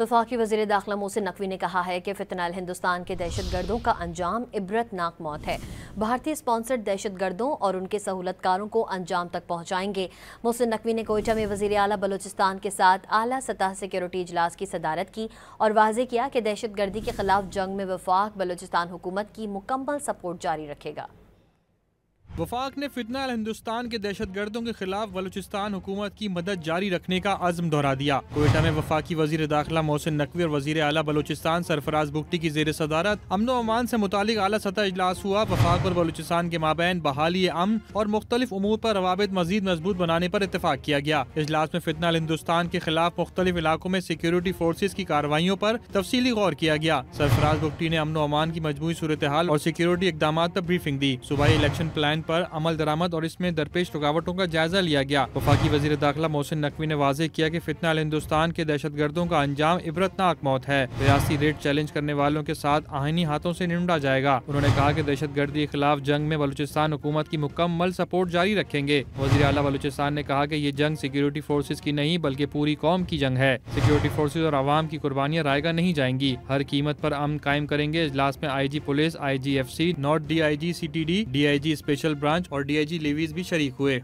वफाकी वज़ीर दाखिला मोहसिन नकवी ने कहा है कि फितनाल हिंदुस्तान के दहशत गर्दों का अंजाम इबरतनाक मौत है। भारतीय स्पॉन्सर्ड दहशत गर्दों और उनके सहूलतकारों को अंजाम तक पहुँचाएंगे। मोहसिन नकवी ने कोयटा में वज़ीर आला बलूचिस्तान के साथ आला सतह सिक्योरिटी इजलास की सदारत की और वाज़ेह किया कि दहशत गर्दी के खिलाफ जंग में वफाक बलूचिस्तान हुकूमत की मुकम्मल सपोर्ट जारी रखेगा। वफाक ने फितनाल हिंदुस्तान के दहशत गर्दों के खिलाफ बलूचिस्तान हुकूमत की मदद जारी रखने का अज़्म दोहरा दिया। कोयटा में वफाकी वज़ीर दाखिला मोहसिन नकवी और वज़ीर आला बलूचिस्तान सरफराज बुगटी की ज़ेर सदारत अमन व अमान से मुतालिक आला सतह इजलास हुआ। वफाक और बलूचिस्तान के माबैन बहाली अमन और मुख्तलिफ उमूर पर रवाबित मजीद मजबूत बनाने पर इत्तफाक किया गया। इजलास में फितनाल हिंदुस्तान के खिलाफ मुख्तलिफ इलाकों में सिक्योरिटी फोर्सेज की कार्रवाइयों पर तफसीली गौर किया गया। सरफराज बुगटी ने अमन व अमान की मजमूई सूरत हाल और सिक्योरिटी इकदाम पर ब्रीफिंग दी। सूबाई इलेक्शन प्लान पर अमल दरामद और इसमें दरपेश रुकावटों का जायजा लिया गया। वफाकी वज़ीर दाखिला मोहसिन नकवी ने वाज़ेह किया कि फितनाल हिंदुस्तान के दहशत गर्दों का अंजाम इबरतनाक मौत है। रियासी रेट चैलेंज करने वालों के साथ आहीनी हाथों से निपटा जाएगा। उन्होंने कहा कि दहशत गर्दी के खिलाफ जंग में बलूचिस्तान हुकूमत की मुकम्मल सपोर्ट जारी रखेंगे। वज़ीर आला बलूचिस्तान ने कहा कि ये जंग सिक्योरिटी फोर्सेज की नहीं बल्कि पूरी कौम की जंग है। सिक्योरिटी फोर्सेज और आवाम की कुर्बानियां रायगा नहीं जाएंगी। हर कीमत पर अमन कायम करेंगे। इजलास में IG police, IGFC, north DIG CTD, DIG special branch और DIG लेवीज भी शरीक हुए।